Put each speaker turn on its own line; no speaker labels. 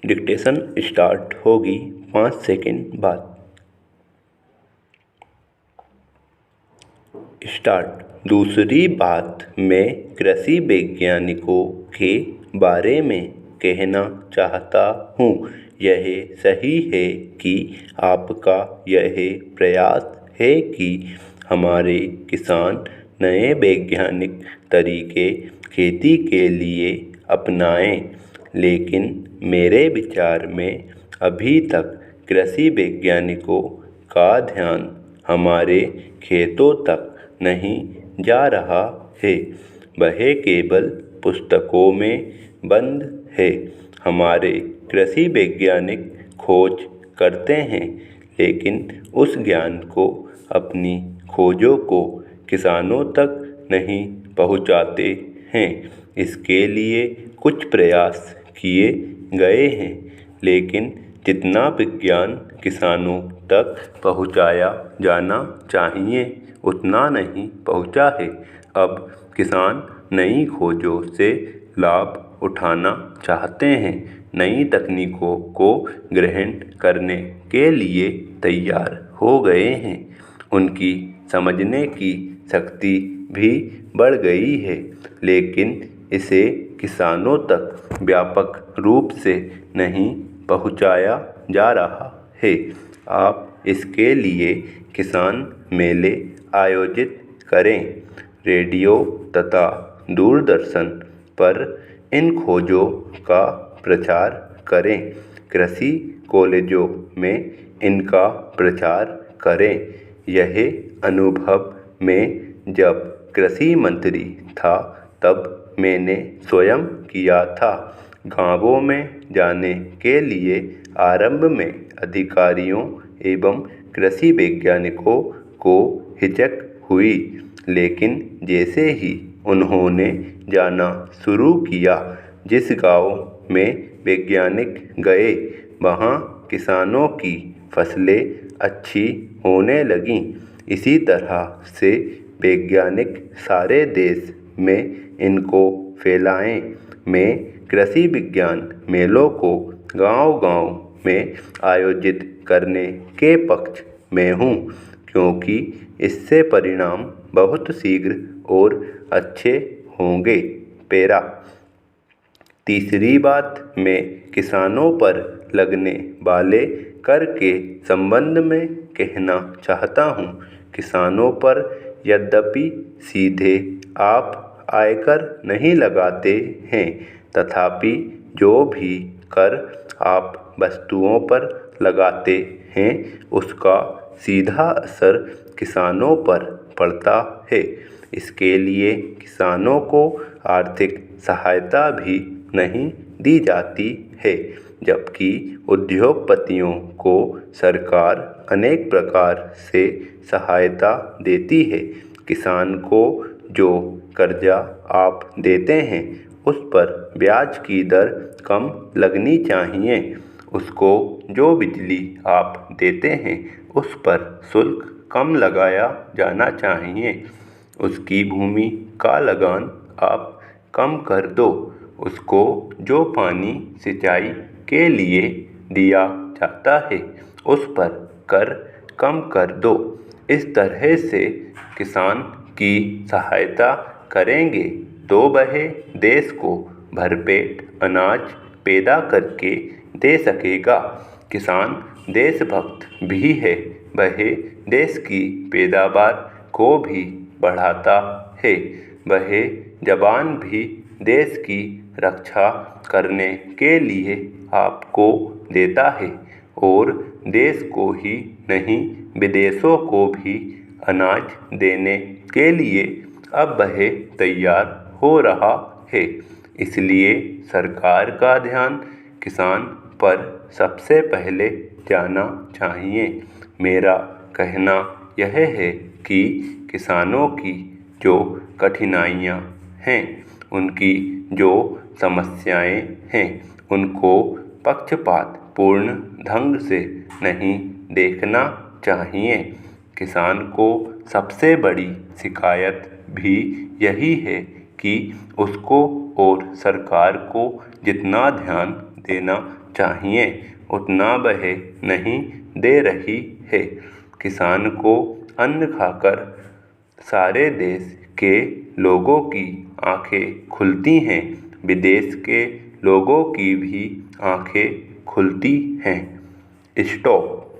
Dictation start होगी 5 second बाद। Start. दूसरी बात मैं कृषि वैज्ञानिकों के बारे में कहना चाहता हूँ। यह सही है कि आपका यह प्रयास है कि हमारे किसान नए वैज्ञानिक तरीके खेती के लिए अपनाएं, लेकिन मेरे विचार में अभी तक कृषि वैज्ञानिकों का ध्यान हमारे खेतों तक नहीं जा रहा है। वह केवल पुस्तकों में बंद है। हमारे कृषि वैज्ञानिक खोज करते हैं, लेकिन उस ज्ञान को, अपनी खोजों को किसानों तक नहीं पहुंचाते हैं। इसके लिए कुछ प्रयास किए गए हैं, लेकिन जितना विज्ञान किसानों तक पहुंचाया जाना चाहिए उतना नहीं पहुंचा है। अब किसान नई खोजों से लाभ उठाना चाहते हैं, नई तकनीकों को ग्रहण करने के लिए तैयार हो गए हैं। उनकी समझने की शक्ति भी बढ़ गई है, लेकिन इसे किसानों तक व्यापक रूप से नहीं पहुंचाया जा रहा है। आप इसके लिए किसान मेले आयोजित करें, रेडियो तथा दूरदर्शन पर इन खोजों का प्रचार करें, कृषि कॉलेजों में इनका प्रचार करें। यह अनुभव मैं जब कृषि मंत्री था तब मैंने स्वयं किया था। गांवों में जाने के लिए आरंभ में अधिकारियों एवं कृषि वैज्ञानिकों को हिचक हुई, लेकिन जैसे ही उन्होंने जाना शुरू किया, जिस गांव में वैज्ञानिक गए वहां किसानों की फसलें अच्छी होने लगीं। इसी तरह से वैज्ञानिक सारे देश में इनको फैलाएं। मैं कृषि विज्ञान मेलों को गांव-गांव में आयोजित करने के पक्ष में हूँ, क्योंकि इससे परिणाम बहुत शीघ्र और अच्छे होंगे। पैरा। तीसरी बात मैं किसानों पर लगने वाले कर के संबंध में कहना चाहता हूँ। किसानों पर यद्यपि सीधे आप आयकर नहीं लगाते हैं, तथापि जो भी कर आप वस्तुओं पर लगाते हैं उसका सीधा असर किसानों पर पड़ता है। इसके लिए किसानों को आर्थिक सहायता भी नहीं दी जाती है, जबकि उद्योगपतियों को सरकार अनेक प्रकार से सहायता देती है। किसान को जो कर्जा आप देते हैं उस पर ब्याज की दर कम लगनी चाहिए। उसको जो बिजली आप देते हैं उस पर शुल्क कम लगाया जाना चाहिए। उसकी भूमि का लगान आप कम कर दो। उसको जो पानी सिंचाई के लिए दिया जाता है उस पर कर कम कर दो। इस तरह से किसान की सहायता करेंगे तो वह देश को भरपेट अनाज पैदा करके दे सकेगा। किसान देशभक्त भी है, वह देश की पैदावार को भी बढ़ाता है। वह जवान भी देश की रक्षा करने के लिए आपको देता है और देश को ही नहीं विदेशों को भी अनाज देने के लिए अब वह तैयार हो रहा है। इसलिए सरकार का ध्यान किसान पर सबसे पहले जाना चाहिए। मेरा कहना यह है कि किसानों की जो कठिनाइयाँ हैं, उनकी जो समस्याएं हैं, उनको पक्षपातपूर्ण ढंग से नहीं देखना चाहिए। किसान को सबसे बड़ी शिकायत भी यही है कि उसको और सरकार को जितना ध्यान देना चाहिए उतना वह नहीं दे रही है। किसान को अन्न खाकर सारे देश के लोगों की आँखें खुलती हैं, विदेश के लोगों की भी आँखें खुलती हैं। स्टॉप।